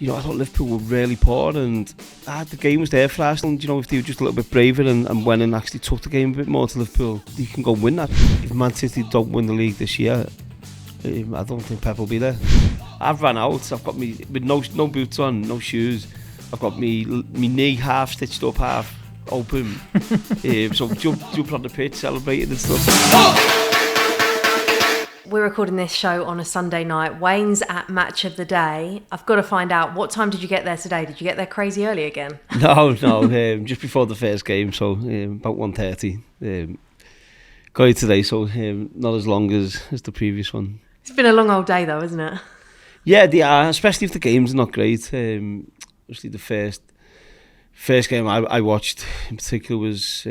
I thought Liverpool were really poor, and the game was there for Arsenal. And, if they were just a little bit braver and went and actually took the game a bit more to Liverpool, they can go and win that. If Man City don't win the league this year, I don't think Pep will be there. I've ran out. I've got me with no boots on, no shoes. I've got me knee half stitched up, half open. So jump on the pitch, celebrating and stuff. We're recording this show on a Sunday night. Wayne's at Match of the Day. I've got to find out, what time did you get there today? Did you get there crazy early again? No, just before the first game, so about 1:30. Got here today, so not as long as the previous one. It's been a long old day though, isn't it? Yeah, they are, especially if the game's not great. Obviously the first game I watched in particular was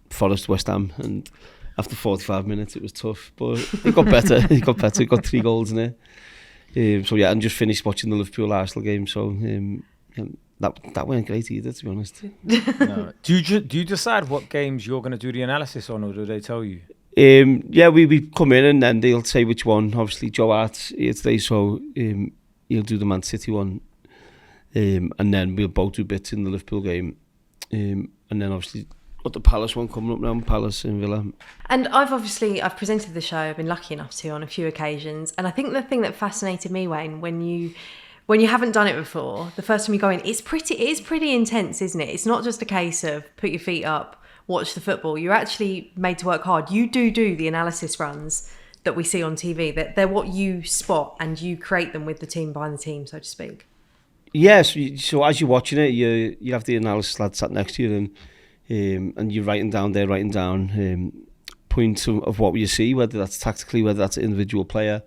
Forest West Ham, and after 45 minutes it was tough, but it got better. It got 3 goals in it. So yeah, and just finished watching the Liverpool Arsenal game, so that weren't great either, to be honest. No. Do you decide what games you're going to do the analysis on, or do they tell you? Yeah, we come in and then they'll say which one. Obviously Joe Hart's here today, so he'll do the Man City one, and then we'll both do bits in the Liverpool game, and then obviously got the Palace one coming up now, Palace and Villa. And I've presented the show. I've been lucky enough to on a few occasions, and I think the thing that fascinated me, Wayne, when you haven't done it before, the first time you go in, it is pretty intense, isn't it? It's not just a case of put your feet up, watch the football. You're actually made to work hard. You do the analysis runs that we see on TV. That they're what you spot, and you create them with the team behind the team, so to speak. Yes, so as you're watching it, you have the analysis lad sat next to you, and you're writing down points of what you see, whether that's tactically, whether that's an individual player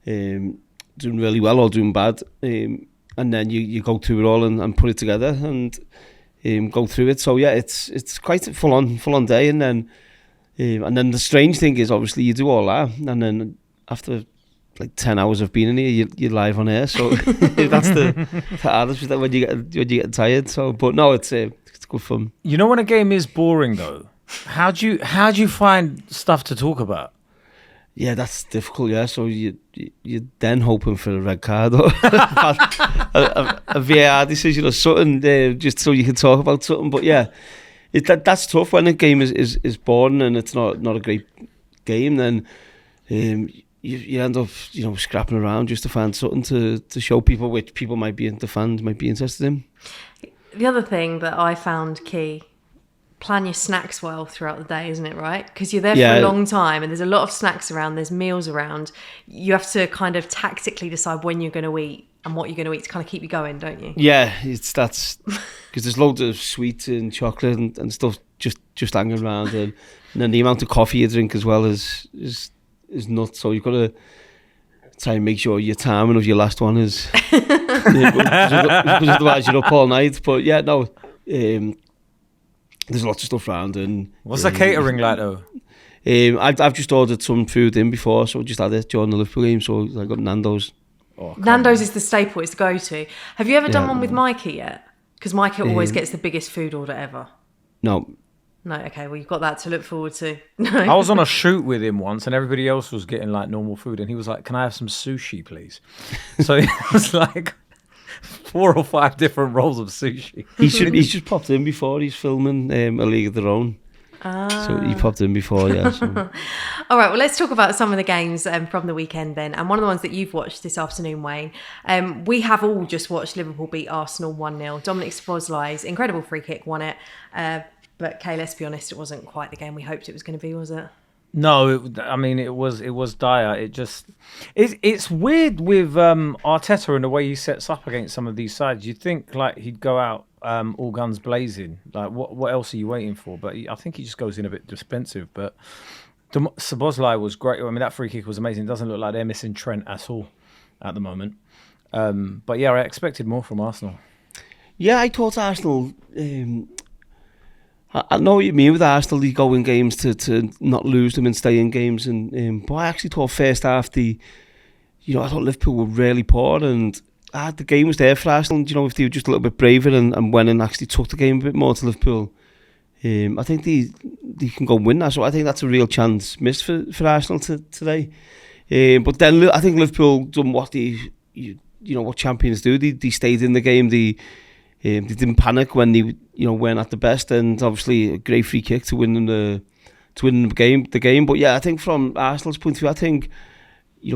doing really well or doing bad, and then you go through it all and put it together and go through it. So yeah, it's quite a full on day, and then the strange thing is obviously you do all that, and then after like 10 hours of being in here, you're live on air. So that's the hardest bit when you get tired. So, but no, it's good fun. You know when a game is boring though, how do you find stuff to talk about? Yeah, that's difficult. Yeah, so you're then hoping for a red card or a VAR decision or something, just so you can talk about something. But yeah, that's tough when a game is boring and it's not a great game. Then you end up scrapping around just to find something to show people, which people the fans might be interested in. The other thing that I found key, plan your snacks well throughout the day, isn't it, right? Because you're there for a long time and there's a lot of snacks around, there's meals around. You have to kind of tactically decide when you're going to eat and what you're going to eat to kind of keep you going, don't you? Yeah, that's because there's loads of sweets and chocolate and stuff just hanging around, and then the amount of coffee you drink as well is nuts. So you've got to try and make sure your timing of your last one is because otherwise you're up all night. But yeah, no, there's lots of stuff around. And what's the catering like though? I've just ordered some food in before, so just had it during the Liverpool game. So I got Nando's. Oh, Nando's is the staple, it's the go-to. Have you ever done one with Mikey yet? Because Mikey always gets the biggest food order ever. No, okay, well, you've got that to look forward to. No. I was on a shoot with him once and everybody else was getting like normal food and he was like, can I have some sushi, please? So it was like 4 or 5 different rolls of sushi. He's just popped in before. He's filming A League of Their Own. So he popped in before, yeah. So. All right, well, let's talk about some of the games from the weekend then. And one of the ones that you've watched this afternoon, Wayne, we have all just watched Liverpool beat Arsenal 1-0. Dominic Szoboszlai's incredible free kick won it. But Kay, let's be honest, it wasn't quite the game we hoped it was going to be, was it? No, it was dire. It's weird with Arteta and the way he sets up against some of these sides. You'd think like he'd go out all guns blazing. Like what else are you waiting for? But I think he just goes in a bit defensive. But Szoboszlai was great. I mean, that free kick was amazing. It doesn't look like they're missing Trent at all at the moment. But yeah, I expected more from Arsenal. Yeah, I thought Arsenal. I know what you mean with Arsenal. They go in games to not lose them and stay in games. But I actually thought first half I thought Liverpool were really poor, and the game was there for Arsenal. If they were just a little bit braver and went and actually took the game a bit more to Liverpool, I think they can go and win that. So I think that's a real chance missed for Arsenal today. But then I think Liverpool done what they what champions do. They stayed in the game. They didn't panic when they weren't at the best, and obviously a great free kick to win the game. But yeah, I think from Arsenal's point of view, I think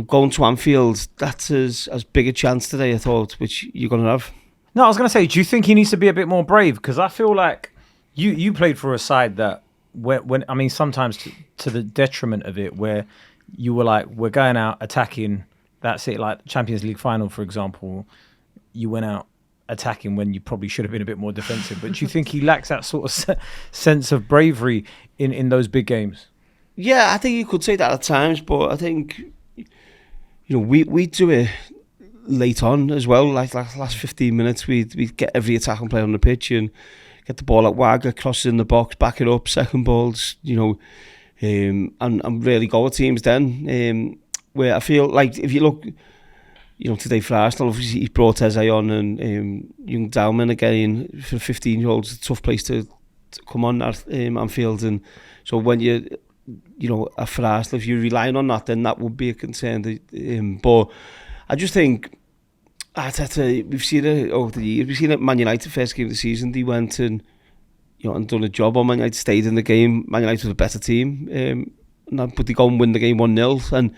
going to Anfield, that's as big a chance today, I thought, which you're going to have. No, I was going to say, do you think he needs to be a bit more brave? Because I feel like you played for a side that when sometimes to the detriment of it, where you were like, we're going out attacking. That's it. Like Champions League final, for example, you went out attacking when you probably should have been a bit more defensive. But do you think he lacks that sort of sense of bravery in those big games? Yeah, I think you could say that at times, but I think we do it late on as well. Like last 15 minutes, we get every attacking player on the pitch and get the ball at Wagger, crosses in the box, back it up, second balls, and really go at teams then. Where I feel like if you look, today for Arsenal, obviously he brought Eze on and young Dalman again for 15-year-olds. It's a tough place to come on at Anfield, and so when for Arsenal, if you're relying on that, then that would be a concern. But I just think Arteta, we've seen it over the years. We've seen it. Man United first game of the season, they went and and done a job on Man United, stayed in the game. Man United was a better team. But they go and win the game 1-0, and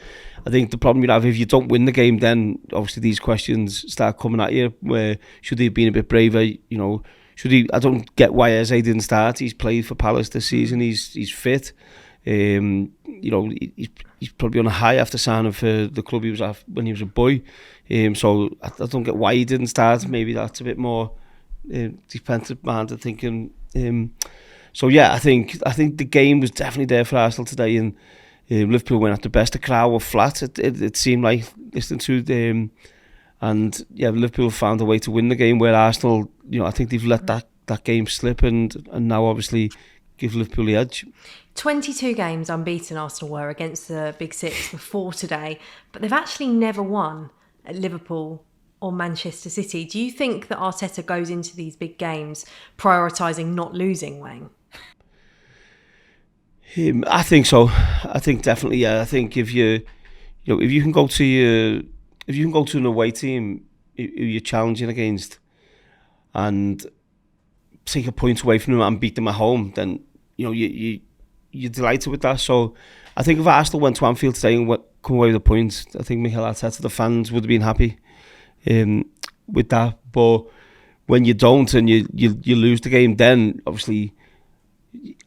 I think the problem you have, if you don't win the game, then obviously these questions start coming at you, where should he have been a bit braver, should he? I don't get why Eze didn't start. He's played for Palace this season, he's fit, he's probably on a high after signing for the club he was at when he was a boy, so I don't get why he didn't start. Maybe that's a bit more defensive minded thinking. So yeah, I think the game was definitely there for Arsenal today, and Liverpool went at the best. The crowd were flat. It seemed like listening to them, and yeah, Liverpool found a way to win the game. Where Arsenal, I think they've let that game slip, and now obviously give Liverpool the edge. 22 games unbeaten Arsenal were against the Big Six before today, but they've actually never won at Liverpool or Manchester City. Do you think that Arteta goes into these big games prioritising not losing, Wayne? I think so. I think definitely. Yeah. I think if you can go to an away team who you're challenging against, and take a point away from them and beat them at home, then you're delighted with that. So I think if Arsenal went to Anfield today and come away with a point, I think Mikel Arteta, the fans would have been happy with that. But when you don't and you lose the game, then obviously,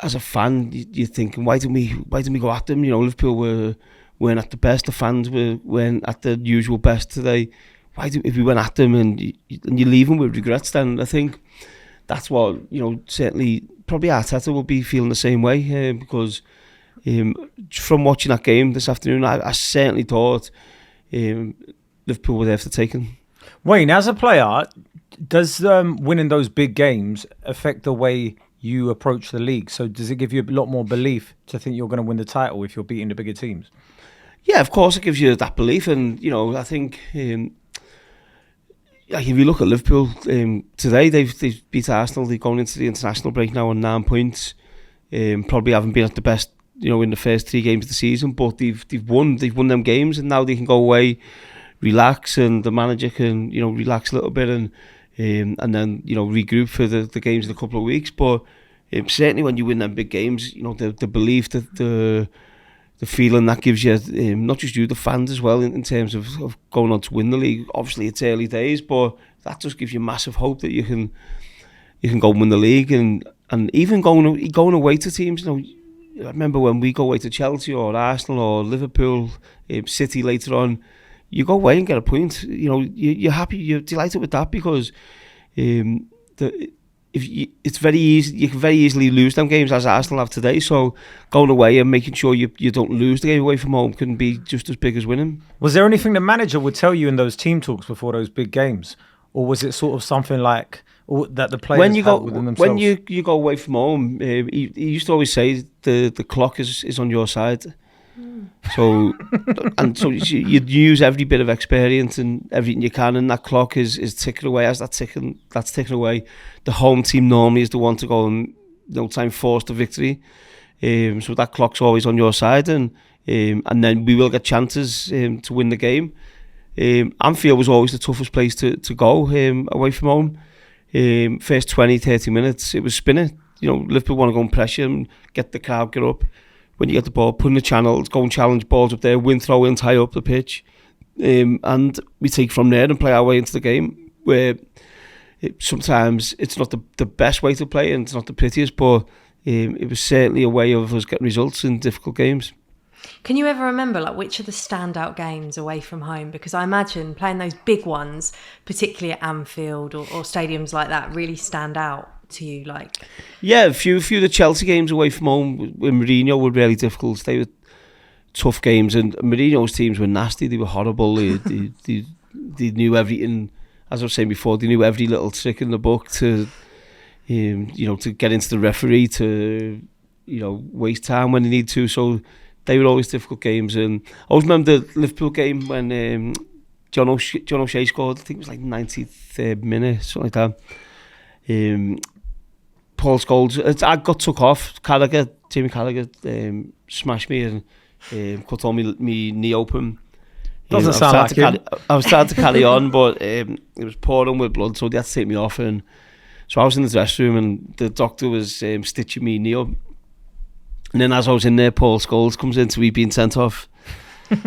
as a fan, you're thinking, why didn't we go at them? Liverpool weren't at the best. The fans weren't at the usual best today. If we went at them and you leave them with regrets, then I think that's what certainly probably Arteta will be feeling the same way, because from watching that game this afternoon, I certainly thought Liverpool were there for the taking. Wayne, as a player, does winning those big games affect the way you approach the league? So does it give you a lot more belief to think you're going to win the title if you're beating the bigger teams? Yeah, of course it gives you that belief, and I think if you look at Liverpool today, they've beat Arsenal. They've gone into the international break now on 9 points. Probably haven't been at the best, in the first 3 games of the season, but they've won them games, and now they can go away, relax, and the manager can relax a little bit and then regroup for the games in a couple of weeks. But certainly when you win them big games, the belief, that the feeling that gives you, not just you, the fans as well, in terms of going on to win the league. Obviously it's early days, but that just gives you massive hope that you can go and win the league, and even going away to teams. I remember when we go away to Chelsea or Arsenal or Liverpool, City later on, you go away and get a point. You're happy, you're delighted with that, because it's very easy. You can very easily lose them games, as Arsenal have today. So going away and making sure you don't lose the game away from home can be just as big as winning. Was there anything the manager would tell you in those team talks before those big games, or was it sort of something like that the players had within themselves? When you go away from home, he used to always say the clock is on your side. So you use every bit of experience and everything you can, and that clock is ticking away. As that's ticking away, the home team normally is the one to go and try and force the victory. So that clock's always on your side, and then we will get chances to win the game. Anfield was always the toughest place to go away from home. First 20, 30 minutes, it was spinning. Liverpool want to go and pressure and get the crowd get up. When you get the ball, put in the channels, go and challenge balls up there, win, throw in, tie up the pitch. And we take from there and play our way into the game, where sometimes it's not the best way to play and it's not the prettiest, but it was certainly a way of us getting results in difficult games. Can you ever remember which are the standout games away from home? Because I imagine playing those big ones, particularly at Anfield or stadiums like that, really stand out to you. Yeah, a few of the Chelsea games away from home with Mourinho were really difficult. They were tough games, and Mourinho's teams were nasty. They were horrible. They knew everything. As I was saying before, they knew every little trick in the book to to get into the referee, to waste time when they need to. So they were always difficult games. And I always remember the Liverpool game when John O'Shea scored. I think it was 93rd minute, something like that. Paul Scholes, I got took off. Jamie Carragher smashed me and cut all my knee open. Doesn't sound like him. I was starting to carry on, but it was pouring with blood, so they had to take me off. And so I was in the dressing room, and the doctor was stitching me knee up. And then as I was in there, Paul Scholes comes in to be being sent off.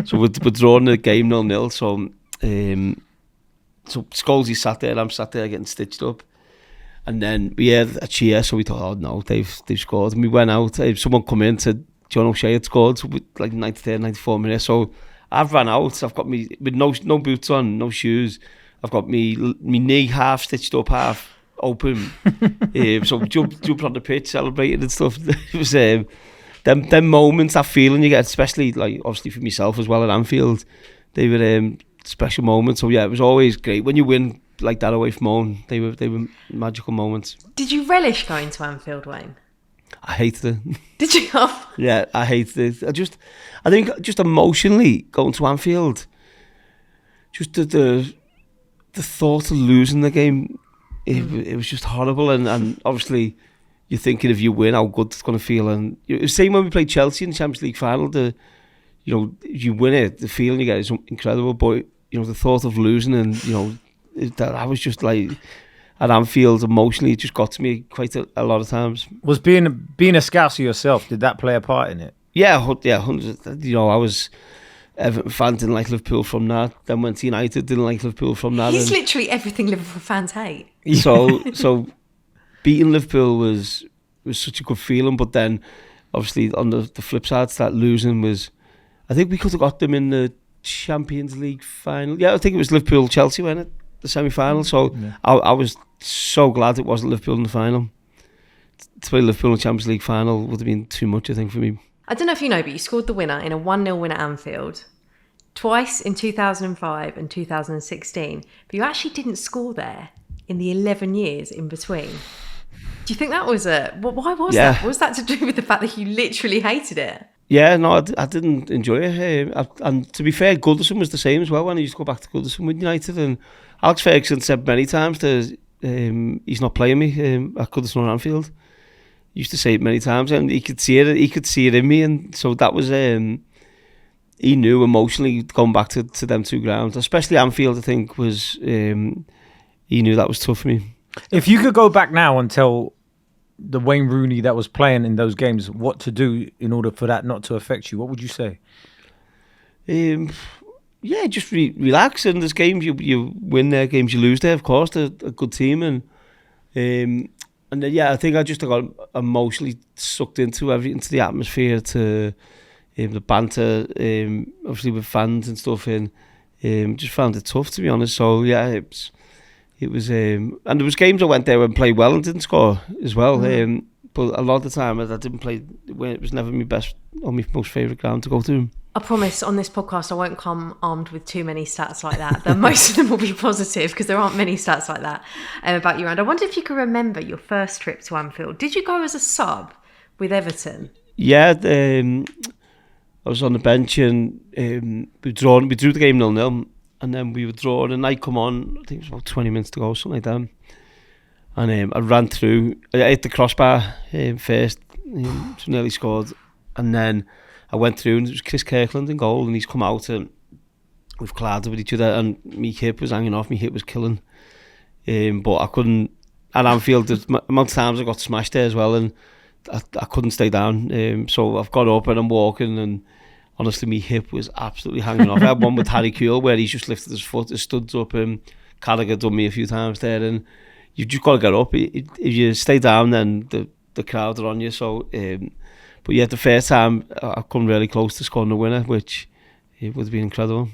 So we're drawing the game 0-0. So Scholes, he sat there, I'm sat there getting stitched up. And then we heard a cheer, so we thought, oh no, they've scored. And we went out, someone come in, said John O'Shea had scored, so 93rd, 94 minutes. So I've ran out, I've got me with no boots on, no shoes. I've got me knee half stitched up, half open. So jumped on the pitch, celebrating and stuff. It was them moments, that feeling you get, especially obviously for myself as well at Anfield, they were special moments. So yeah, it was always great when you win like that away from home. They were magical moments. Did you relish going to Anfield, Wayne? I hated it. Did you? Yeah, I hated it. I think just emotionally going to Anfield, just the thought of losing the game, it was just horrible. And obviously, you're thinking if you win, how good it's going to feel. And the same when we played Chelsea in the Champions League final. If you win it, the feeling you get is incredible. But the thought of losing, and that I was just at Anfield emotionally, it just got to me quite a lot of times. Was being a Scouser yourself, did that play a part in it? Yeah, 100. I was Everton fan, didn't like Liverpool from that. Then went to United, didn't like Liverpool from that. He's literally everything Liverpool fans hate. So beating Liverpool was such a good feeling, but then obviously on the flip side, that losing was, I think we could have got them in the Champions League final. Yeah, I think it was Liverpool-Chelsea, wasn't it? The semi-final. So yeah. I was so glad it wasn't Liverpool in the final. To play Liverpool in the Champions League final would have been too much, I think, for me. I don't know if you know, but you scored the winner in a 1-0 win at Anfield, twice in 2005 and 2016. But you actually didn't score there in the 11 years in between. Do you think that was why was that? Was that to do with the fact that you literally hated it? Yeah, no, I didn't enjoy it. And to be fair, Goodison was the same as well when I used to go back to Goodison with United. And Alex Ferguson said many times that he's not playing me at Goodison or Anfield. He used to say it many times, and he could see it. He could see it in me, and so that was. He knew emotionally going back to them two grounds, especially Anfield. I think was. He knew that was tough for me. If you could go back now and tell the Wayne Rooney that was playing in those games what to do in order for that not to affect you, what would you say? Yeah, just relax. And there's games you win there, games you lose there. Of course, they're a good team, and then, I think I just got emotionally sucked into the atmosphere, to the banter, obviously with fans and stuff, and just found it tough, to be honest. So yeah, it was, and there was games I went there and played well and didn't score as well. But a lot of the time I didn't play. It was never my best or my most favourite ground to go to. I promise on this podcast I won't come armed with too many stats like that. Most of them will be positive because there aren't many stats like that about you. And I wonder if you can remember your first trip to Anfield. Did you go as a sub with Everton? Yeah, I was on the bench, and we drew the game 0-0, and then we were drawn, and I come on, I think it was about 20 minutes to go, something like that. And I ran through, I hit the crossbar first, so nearly scored, and then I went through, and it was Chris Kirkland in goal, and he's come out, and we've collided with each other, and my hip was hanging off, my hip was killing. But I couldn't, at Anfield, the amount of times I got smashed there as well, and I couldn't stay down. So I've got up and I'm walking, and honestly, my hip was absolutely hanging off. I had one with Harry Kewell where he's just lifted his foot, his studs up, and Carragher done me a few times there, and you've just got to get up. If you stay down, then the crowd are on you. So, but yeah, the first time I come really close to scoring the winner, which it would have been incredible.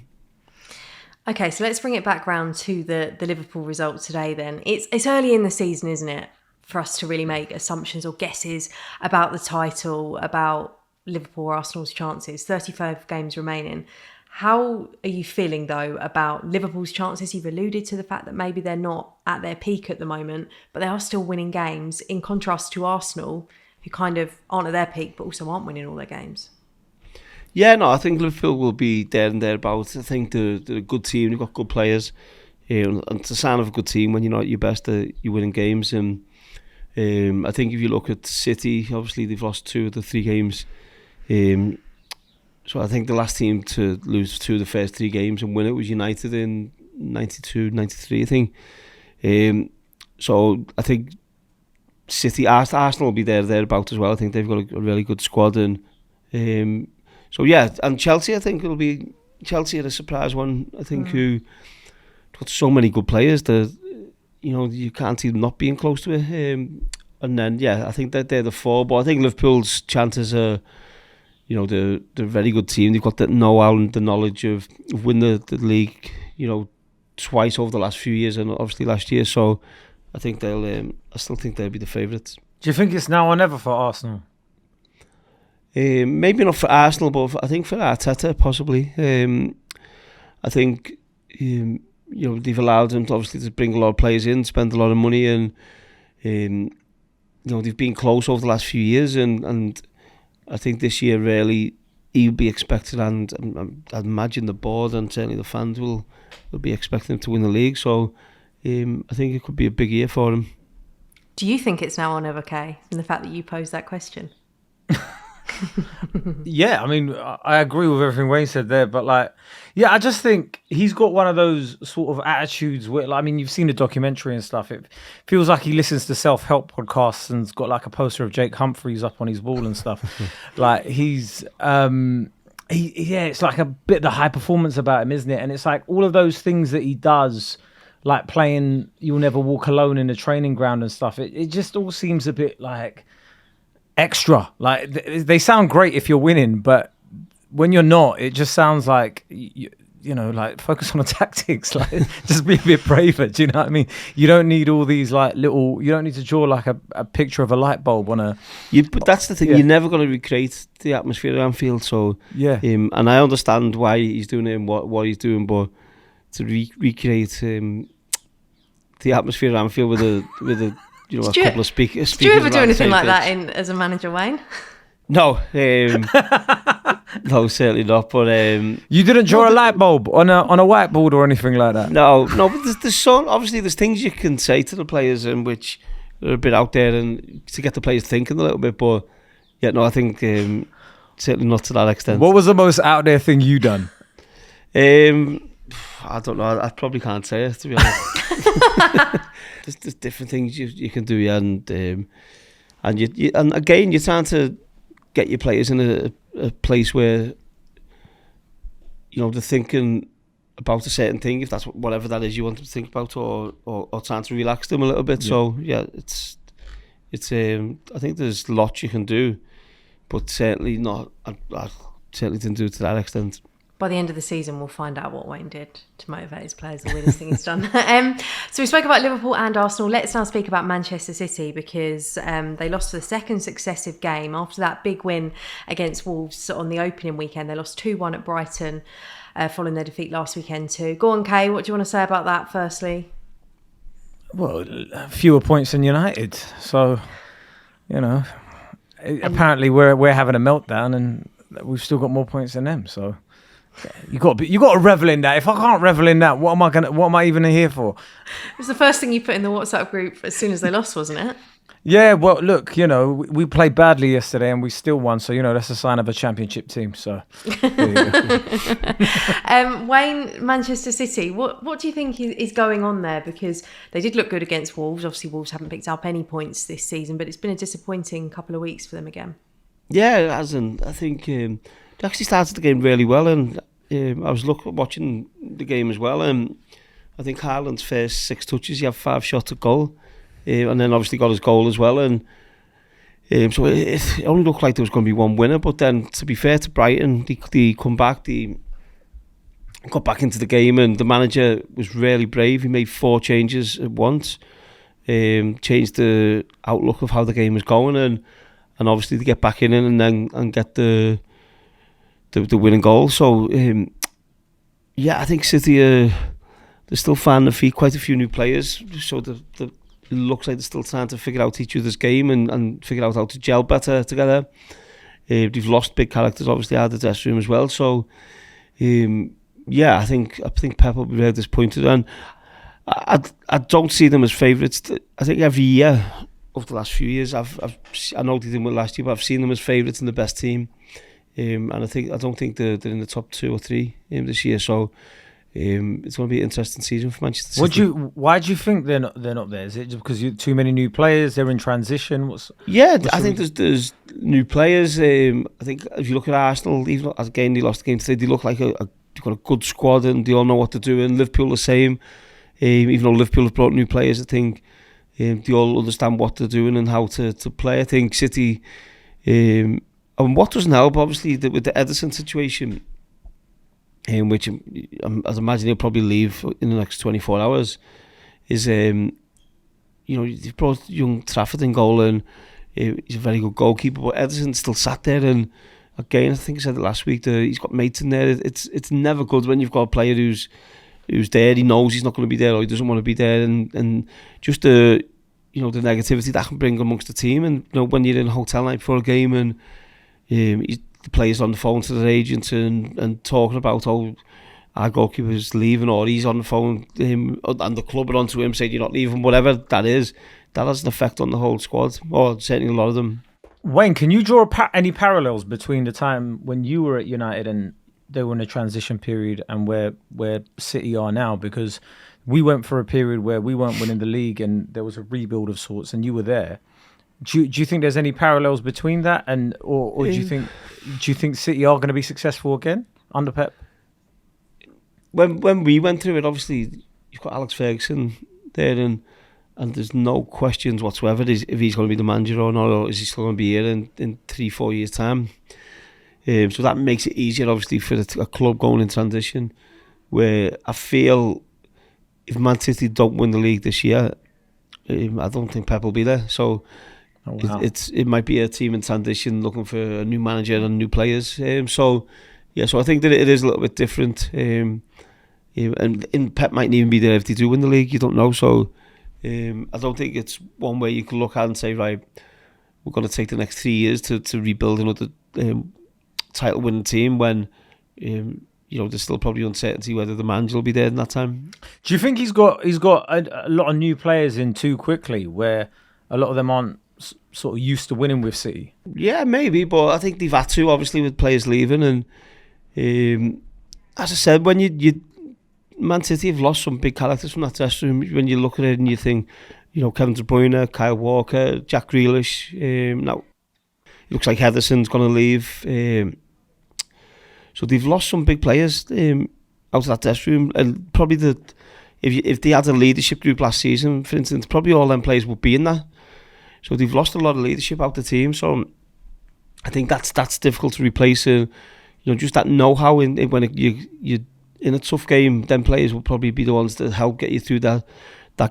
Okay, so let's bring it back round to the Liverpool result today then. It's early in the season, isn't it, for us to really make assumptions or guesses about the title, about Liverpool or Arsenal's chances. 35 games remaining. How are you feeling, though, about Liverpool's chances? You've alluded to the fact that maybe they're not at their peak at the moment, but they are still winning games, in contrast to Arsenal, who kind of aren't at their peak, but also aren't winning all their games. Yeah, no, I think Liverpool will be there and thereabouts. I think they're a good team. They've got good players. And it's a sign of a good team when you're not at your best, you're winning games. And I think if you look at City, obviously they've lost 2 of the 3 games. So I think the last team to lose 2 of the first 3 games and win it was United in 92, 93, I think. So I think City, Arsenal will be thereabouts as well. I think they've got a really good squad. And so yeah, and Chelsea, I think it'll be Chelsea are a surprise one. I think who got so many good players that you can't see them not being close to it. And then yeah, I think that they're the 4. But I think Liverpool's chances are, they're a very good team. They've got the know-how and the knowledge of winning the league, twice over the last few years, and obviously last year. So I think I still think they'll be the favourites. Do you think it's now or never for Arsenal? Maybe not for Arsenal, but I think for Arteta possibly. I think they've allowed him obviously to bring a lot of players in, spend a lot of money, and they've been close over the last few years, and I think this year really he'll be expected, and I'd imagine the board and certainly the fans will be expecting him to win the league. So I think it could be a big year for him. Do you think it's now or never, Kay, from the fact that you posed that question? Yeah, I mean, I agree with everything Wayne said there, but I just think he's got one of those sort of attitudes where, I mean, you've seen the documentary and stuff. It feels like he listens to self-help podcasts and's got a poster of Jake Humphries up on his wall and stuff. He's, it's like a bit the high performance about him, isn't it? And it's like all of those things that he does, like playing You'll Never Walk Alone in the training ground and stuff. It just all seems a bit like extra. They sound great if you're winning, but when you're not, it just sounds like focus on the tactics. Just be a bit braver. Do you know what I mean? You don't need all these little. You don't need to draw a picture of a light bulb on a. But that's the thing. Yeah. You're never going to recreate the atmosphere at Anfield. So yeah, and I understand why he's doing it and what he's doing, but to recreate the atmosphere at Anfield with a a couple of speakers. Did you ever do anything like that as a manager, Wayne? No, no, certainly not. But you didn't draw a light bulb on a whiteboard or anything like that. No. But there's obviously there's things you can say to the players and which are a bit out there and to get the players thinking a little bit. But yeah, no, I think certainly not to that extent. What was the most out there thing you done? I don't know. I probably can't say it, to be honest. There's different things you can do, yeah, and again, you're trying to get your players in a place where they're thinking about a certain thing, if that's whatever that is you want them to think about, or trying to relax them a little bit. Yeah. So yeah, it's I think there's lots you can do, but certainly not. I certainly didn't do it to that extent. By the end of the season, we'll find out what Wayne did to motivate his players, the weirdest thing he's done. So we spoke about Liverpool and Arsenal. Let's now speak about Manchester City, because they lost for the second successive game. After that big win against Wolves on the opening weekend, they lost 2-1 at Brighton following their defeat last weekend too. Go on, Kay, what do you want to say about that firstly? Well, fewer points than United. So, apparently we're having a meltdown and we've still got more points than them, so... You got to revel in that. If I can't revel in that, what am I even here for? It was the first thing you put in the WhatsApp group as soon as they lost, wasn't it? Yeah, well, look, we played badly yesterday and we still won, so that's a sign of a championship team. So, there you go. Wayne, Manchester City, what do you think is going on there? Because they did look good against Wolves. Obviously, Wolves haven't picked up any points this season, but it's been a disappointing couple of weeks for them again. Yeah, it hasn't. I think they actually started the game really well, and I was watching the game as well. I think Haaland's first 6 touches, he had 5 shots at goal, and then obviously got his goal as well. And so it only looked like there was going to be one winner. But then, to be fair to Brighton, they come back, they got back into the game, and the manager was really brave. He made 4 changes at once, changed the outlook of how the game was going, and obviously to get back in it and get the winning goal. So I think City they're still finding their feet. Quite a few new players, so it looks like they're still trying to figure out each other's game and figure out how to gel better together. They've lost big characters obviously out of the dressing room as well. So I think Pep will be very disappointed, and I don't see them as favourites. I think every year over the last few years, I know they didn't win last year, but I've seen them as favourites and the best team. And I don't think they're in the top 2 or 3 this year. So it's going to be an interesting season for Manchester City. Why do you think they're not there? Is it just because you too many new players? They're in transition. I think there's new players. I think if you look at Arsenal, even again they lost the game today, they look like they've got a good squad and they all know what to do. And Liverpool the same. Even though Liverpool have brought new players, I think they all understand what they're doing and how to play. I think City, and what doesn't help, obviously, with the Ederson situation, which I'd imagine he'll probably leave in the next 24 hours, is, you've brought young Trafford in goal, and he's a very good goalkeeper, but Ederson still sat there, and again, I think I said it last week, he's got mates in there. It's never good when you've got a player who's there, he knows he's not going to be there, or he doesn't want to be there, and just the negativity that can bring amongst the team. And when you're in a hotel night before a game, and the players on the phone to their agents and talking about our goalkeeper's leaving, or he's on the phone and the club are onto him saying you're not leaving, whatever that is, that has an effect on the whole squad, or certainly a lot of them. Wayne, can you draw any parallels between the time when you were at United and they were in a transition period and where City are now? Because we went for a period where we weren't winning the league and there was a rebuild of sorts, and you were there. Do you think there's any parallels between that, or do you think City are going to be successful again under Pep? When we went through it, obviously you've got Alex Ferguson there, and there's no questions whatsoever if he's going to be the manager or not, or is he still going to be here in 3-4 years' time. So that makes it easier, obviously, for a club going in transition, where I feel if Man City don't win the league this year, I don't think Pep will be there. So it might be a team in transition looking for a new manager and new players. So I think that it is a little bit different. And Pep might even be there if they do win the league. You don't know. So I don't think it's one way you can look at and say, right, we're going to take the next 3 years to rebuild another title winning team when there's still probably uncertainty whether the manager will be there in that time. Do you think he's got a lot of new players in too quickly, where a lot of them aren't sort of used to winning with City? Yeah, maybe, but I think they've had to, obviously, with players leaving. And as I said, when you Man City have lost some big characters from that dressing room. When you look at it and you think, Kevin De Bruyne, Kyle Walker, Jack Grealish, now it looks like Henderson's going to leave. So they've lost some big players out of that dressing room, and probably if they had a leadership group last season, for instance, probably all them players would be in that. So they've lost a lot of leadership out of the team. So I think that's difficult to replace. Just that know-how when you're in a tough game, then players will probably be the ones that help get you through that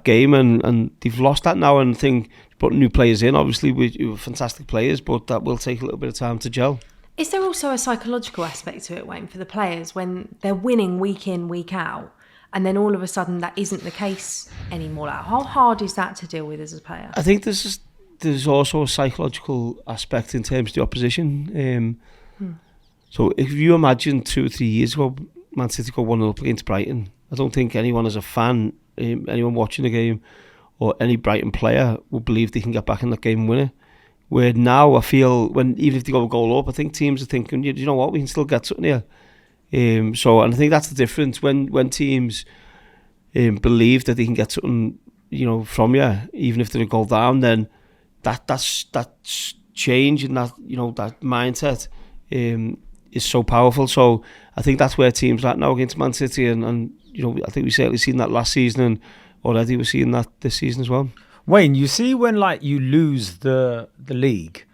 game, and they've lost that now. And I think putting new players in, obviously, with fantastic players, but that will take a little bit of time to gel. Is there also a psychological aspect to it, Wayne, for the players when they're winning week in, week out, and then all of a sudden that isn't the case anymore? How hard is that to deal with as a player? I think there's also a psychological aspect in terms of the opposition. So if you imagine 2 or 3 years ago, Man City go 1-0 up against Brighton, I don't think anyone as a fan, anyone watching the game, or any Brighton player will believe they can get back in that game and win it. Where now I feel even if they go a goal up, I think teams are thinking, you know what, we can still get something here. And I think that's the difference when teams believe that they can get something, from you, even if they're a goal down. Then that's change and that that mindset is so powerful. So I think that's where teams like now against Man City and I think we've certainly seen that last season, and already we're seeing that this season as well. Wayne, you see when you lose the league,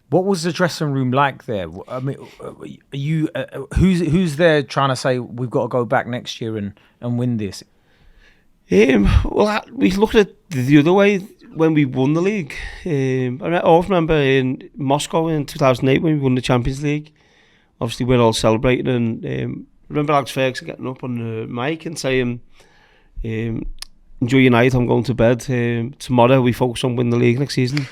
what was the dressing room like there? I mean, who's there trying to say we've got to go back next year and win this? Well, we looked at it the other way when we won the league. I always remember in Moscow in 2008 when we won the Champions League. Obviously, we're all celebrating, and remember Alex Ferguson getting up on the mic and saying, enjoy your night, I'm going to bed. Tomorrow we focus on winning the league next season.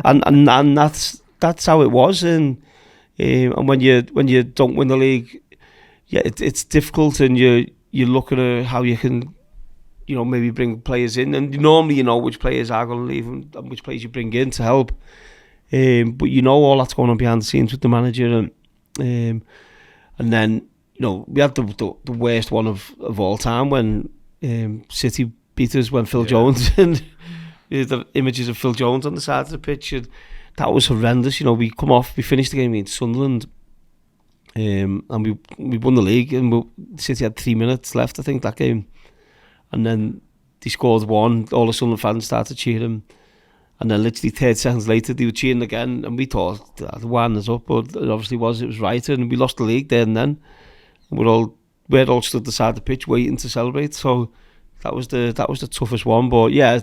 and that's how it was. And when you don't win the league, it's difficult, and you look at how you can, maybe bring players in, and normally you know which players are going to leave and which players you bring in to help. But all that's going on behind the scenes with the manager, and then we had the worst one of all time when City beat us when Phil Jones and the images of Phil Jones on the side of the pitch, and that was horrendous. We finished the game against Sunderland, and we won the league, and City had 3 minutes left, I think, that game, and then they scored one. All the Sunderland fans started cheering, and then literally 30 seconds later they were cheering again, and we thought the wind is up, but it obviously was right, and we lost the league there and then. We're all stood beside the pitch waiting to celebrate. So that was the toughest one. But yeah,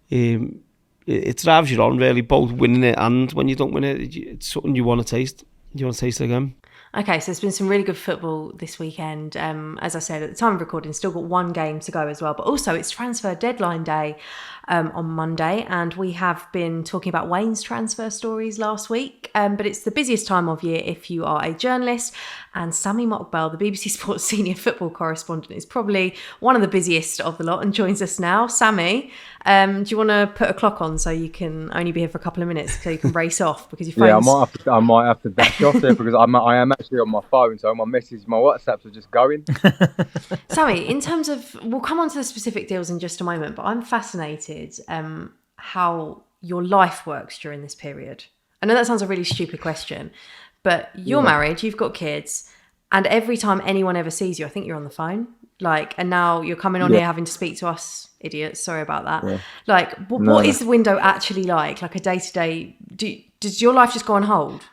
it drives you on really, both winning it and when you don't win it. It's something you want to taste. You want to taste it again. Okay, so there's been some really good football this weekend. As I said, at the time of recording, still got one game to go as well. But also, it's transfer deadline day on Monday, and we have been talking about Wayne's transfer stories last week. But it's the busiest time of year if you are a journalist. And Sammy Mockbell, the BBC Sports senior football correspondent, is probably one of the busiest of the lot and joins us now. Sammy, do you want to put a clock on so you can only be here for a couple of minutes so you can race off because your phone's... Yeah, I might have to dash off there because I am actually on my phone, so my WhatsApps are just going. Sammy, in terms of... We'll come on to the specific deals in just a moment, but I'm fascinated how your life works during this period. I know that sounds a really stupid question, but you're married, you've got kids, and every time anyone ever sees you, I think you're on the phone. And now you're coming on here having to speak to us idiots. Sorry about that. Yeah. What is the window actually like a day-to-day? Does your life just go on hold?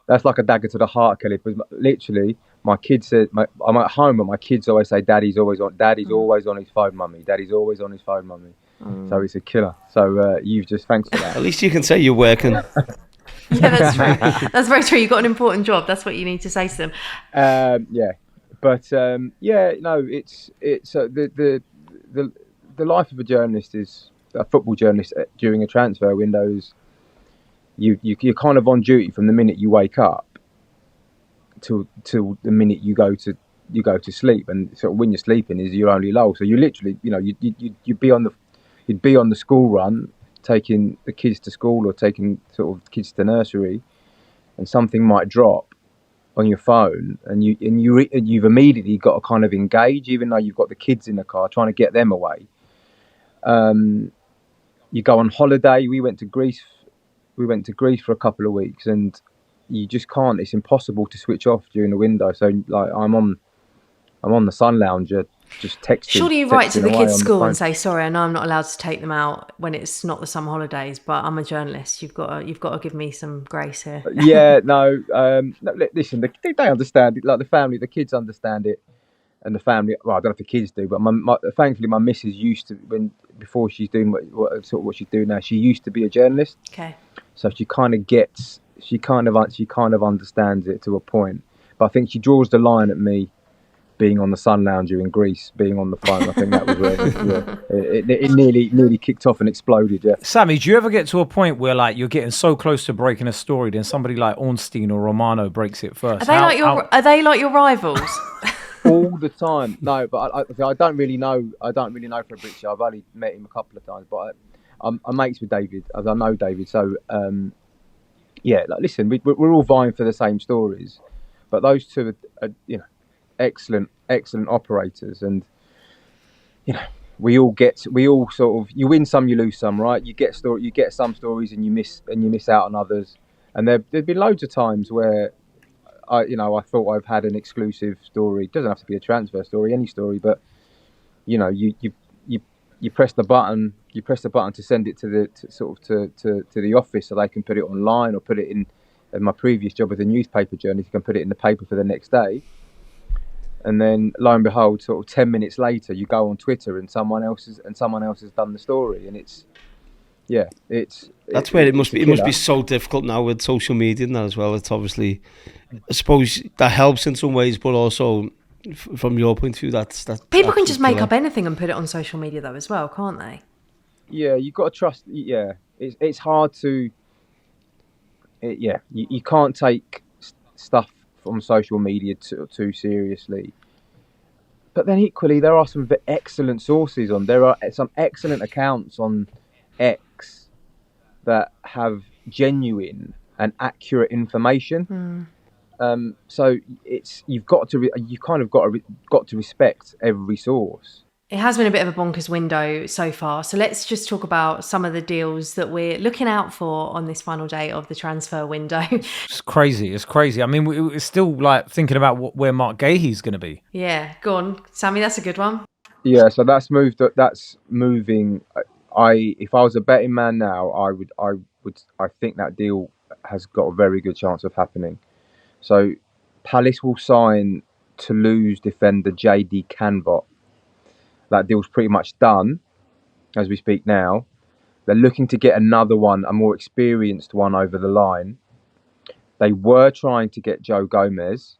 That's like a dagger to the heart, Kelly. Because literally, my kids said, I'm at home, but my kids always say, Daddy's always on his phone, Mummy. Daddy's always on his phone, Mummy. So it's a killer. So you've just, thanks for that. At least you can say you're working. Yeah, that's true. That's very true. You've got an important job. That's what you need to say to them. But it's the life of a journalist is a football journalist during a transfer window is you're kind of on duty from the minute you wake up till the minute you go to sleep, and so when you're sleeping is your only lull. So you literally you'd be on the school run, taking the kids to school or taking sort of kids to nursery, and something might drop on your phone, and you've immediately got to kind of engage, even though you've got the kids in the car trying to get them away. You go on holiday. We went to Greece for a couple of weeks, and you just can't. It's impossible to switch off during the window. So I'm on the sun lounger, just texting. Surely you write to the kids' school and say, "Sorry, I know I'm not allowed to take them out when it's not the summer holidays, but I'm a journalist. You've got to give me some grace here." Yeah, no. Listen, they understand it. Like the family, the kids understand it, and the family. Well, I don't know if the kids do, but thankfully, my missus used to before she's doing what she's doing now. She used to be a journalist. Okay. So she kind of understands it to a point, but I think she draws the line at me being on the sun lounger in Greece, being on the phone. I think that was where it nearly kicked off and exploded. Yeah. Sammy, do you ever get to a point where you're getting so close to breaking a story, then somebody like Ornstein or Romano breaks it first? Are they like your rivals? all the time. No, but I don't really know. I don't really know Fabrizio. I've only met him a couple of times, but I'm mates with David, as I know David. So yeah, like, listen, we're all vying for the same stories, but those two are excellent operators, and we all sort of, you win some, you lose some, right? You get some stories and you miss out on others, and there've been loads of times where I thought I've had an exclusive story. It doesn't have to be a transfer story, any story, but you press the button to send it to the office so they can put it online, or put it in my previous job with a newspaper journalist, you can put it in the paper for the next day. And then lo and behold, sort of 10 minutes later, you go on Twitter and someone else has done the story, and that's where it must be. It must be so difficult now with social media and that as well. It's obviously, I suppose that helps in some ways, but also from your point of view, that's people can just make up anything and put it on social media though as well, can't they? Yeah, you've got to trust. Yeah, it's hard to. You can't take stuff from social media too seriously. But then equally, there are some excellent sources there are some excellent accounts on X that have genuine and accurate information. So you've got to respect every source. It has been a bit of a bonkers window so far. So let's just talk about some of the deals that we're looking out for on this final day of the transfer window. It's crazy. I mean, we're still like thinking about where Mark Gahey's going to be. Yeah, go on, Sammy. That's a good one. Yeah, so that's moving. If I was a betting man now, I think that deal has got a very good chance of happening. So Palace will sign Toulouse defender JD Canbot. That deal's pretty much done as we speak now. They're looking to get another one, a more experienced one, over the line. They were trying to get Joe Gomez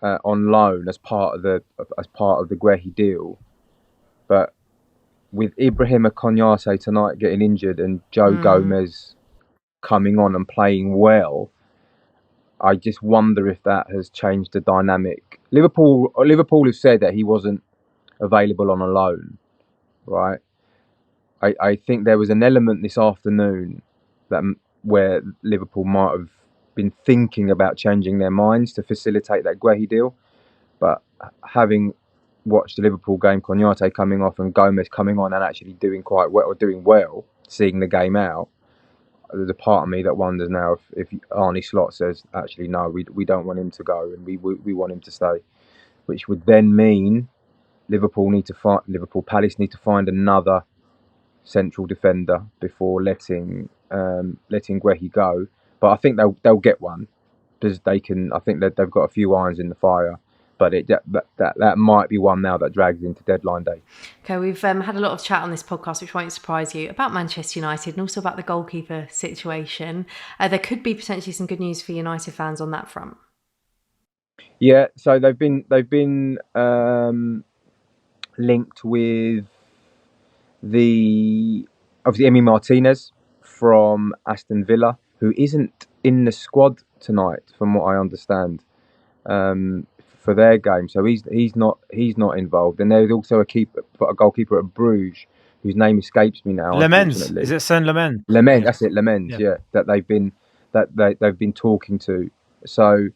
on loan as part of the Guehi deal, but with Ibrahim Konaté tonight getting injured and Joe Gomez coming on and playing well, I just wonder if that has changed the dynamic. Liverpool have said that he wasn't available on a loan, right? I think there was an element this afternoon where Liverpool might have been thinking about changing their minds to facilitate that Guehi deal, but having watched the Liverpool game, Konaté coming off and Gomez coming on and actually doing well, seeing the game out, there's a part of me that wonders now if Arne Slot says, actually no, we don't want him to go and we want him to stay, which would then mean Palace need to find another central defender before letting Guehi go. But I think they'll get one, because they can. I think that they've got a few irons in the fire. But that might be one now that drags into deadline day. Okay, we've had a lot of chat on this podcast, which won't surprise you, about Manchester United and also about the goalkeeper situation. There could be potentially some good news for United fans on that front. Yeah, so they've been linked with obviously Emi Martinez from Aston Villa, who isn't in the squad tonight, from what I understand, for their game. So he's not involved. And there's also a goalkeeper at Bruges whose name escapes me now. Lemens, is it Saint-Lemens? Lemens, that's it, Lemens. Yeah, that they've been talking to. So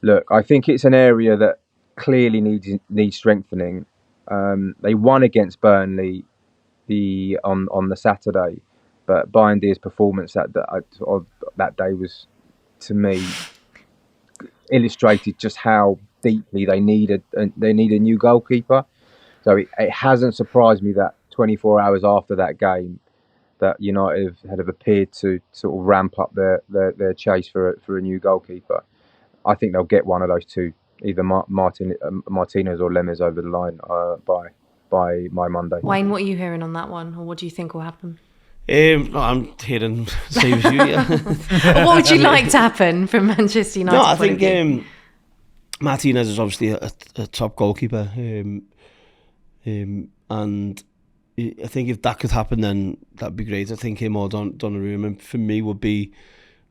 look, I think it's an area that clearly needs strengthening. They won against Burnley on the Saturday, but Bayindir's performance that day was, to me, illustrated just how deeply they need a new goalkeeper. So it hasn't surprised me that 24 hours after that game, that United have appeared to sort of ramp up their chase for a new goalkeeper. I think they'll get one of those two, either Martinez or Lemens, over the line by Monday. Wayne, what are you hearing on that one, or what do you think will happen? I'm hearing same as you. Yeah. What would you like to happen from Manchester United? No, I think Martinez is obviously a top goalkeeper, and I think if that could happen, then that'd be great. I think him or Donnarumma, for me, would be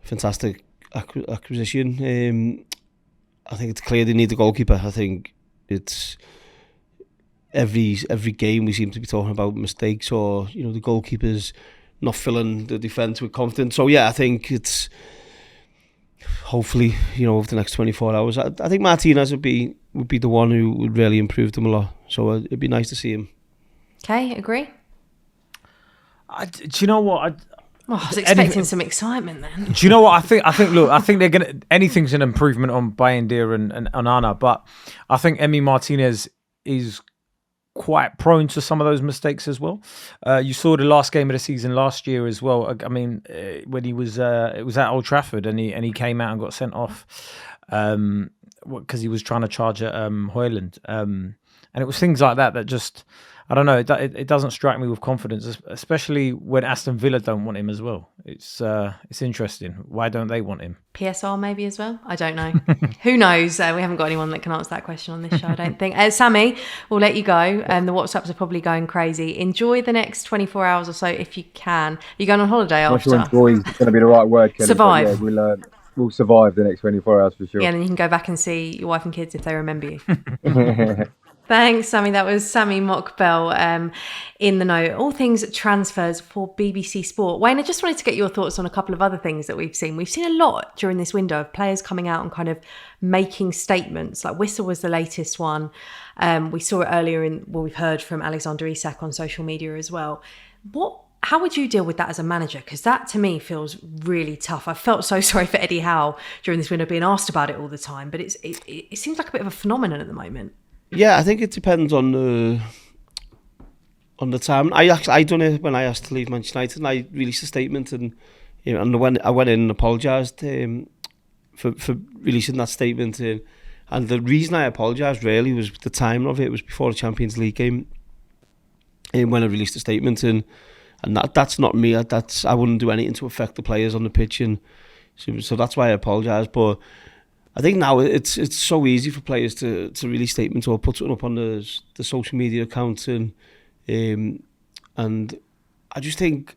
a fantastic acquisition. I think it's clear they need the goalkeeper. I think it's every game we seem to be talking about mistakes, or the goalkeepers not filling the defence with confidence. So yeah, I think it's hopefully over the next 24 hours. I think Martinez would be the one who would really improve them a lot. So it'd be nice to see him. Okay, agree. Do you know what? I was expecting some excitement then. Do you know what I think? Look, I think they're gonna. Anything's an improvement on Bayendir and Onana, but I think Emi Martinez is quite prone to some of those mistakes as well. You saw the last game of the season last year as well. I mean, when he was it was at Old Trafford and he came out and got sent off because he was trying to charge at Højlund, and it was things like that just. I don't know. It doesn't strike me with confidence, especially when Aston Villa don't want him as well. It's interesting. Why don't they want him? PSR maybe as well. I don't know. Who knows? We haven't got anyone that can answer that question on this show, I don't think. Sammy, we'll let you go. The WhatsApps are probably going crazy. Enjoy the next 24 hours or so if you can. Are you going on holiday after? Enjoy is going to be the right word, Kelly. Survive. Yeah, we'll survive the next 24 hours for sure. Yeah, and then you can go back and see your wife and kids if they remember you. Thanks, Sammy. That was Sammy Mockbell in the know. All things transfers for BBC Sport. Wayne, I just wanted to get your thoughts on a couple of other things that we've seen. We've seen a lot during this window of players coming out and kind of making statements. Like Whistle was the latest one. We saw it earlier we've heard from Alexander Isak on social media as well. How would you deal with that as a manager? Because that to me feels really tough. I felt so sorry for Eddie Howe during this window being asked about it all the time, but it seems like a bit of a phenomenon at the moment. Yeah, I think it depends on the time. I done it when I asked to leave Manchester United, and I released a statement, and and when I went in and apologised for releasing that statement, and the reason I apologised really was the timing of it. It was before the Champions League game, when I released the statement, and that's not me. I wouldn't do anything to affect the players on the pitch, and so that's why I apologised. But I think now it's so easy for players to release statements or put something up on the social media accounts, and I just think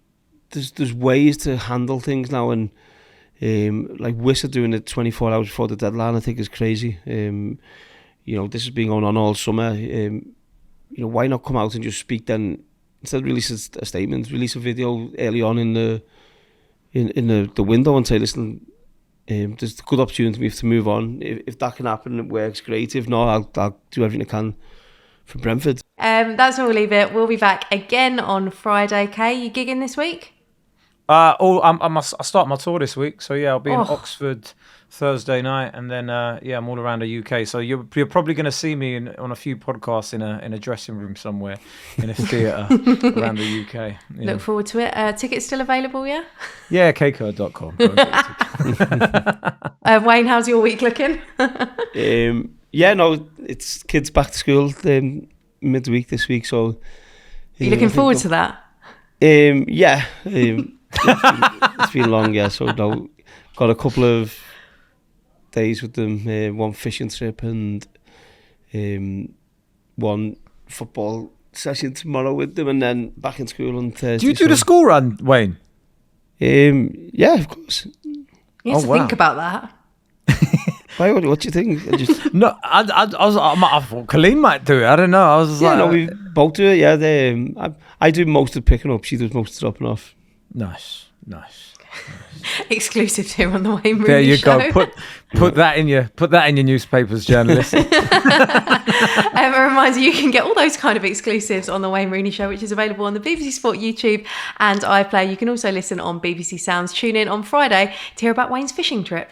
there's ways to handle things now, and like Wissa doing it 24 hours before the deadline, I think is crazy. This has been going on all summer. Why not come out and just speak then instead of release a statement, release a video early on in the window and say, listen. There's a good opportunity for me to move on. If that can happen, it works great. If not, I'll do everything I can for Brentford. That's where we'll leave it. We'll be back again on Friday. Kay, you gigging this week? I start my tour this week, so yeah, I'll be in Oxford Thursday night, and then I'm all around the UK. So you're probably going to see me on a few podcasts in a dressing room somewhere in a theatre around the UK. Yeah. Look forward to it. Tickets still available, yeah? Yeah, kcode.com. Wayne, how's your week looking? It's kids back to school midweek this week, so are you looking forward to that? Yeah. It's been long, yeah. So got a couple of days with them, one fishing trip and one football session tomorrow with them, and then back in school on Thursday. Do you do the school run, Wayne? Yeah, of course. You have to think about that. Why? What do you think? No, I thought Colleen might do it. I don't know. I was like, no, we both do it. Yeah, I do most of picking up. She does most of dropping off. Nice. Exclusive here on the Wayne Rooney Show. There you go. Put that in your newspapers, journalists. A reminder, you can get all those kind of exclusives on the Wayne Rooney Show, which is available on the BBC Sport YouTube and iPlayer. You can also listen on BBC Sounds. Tune in on Friday to hear about Wayne's fishing trip.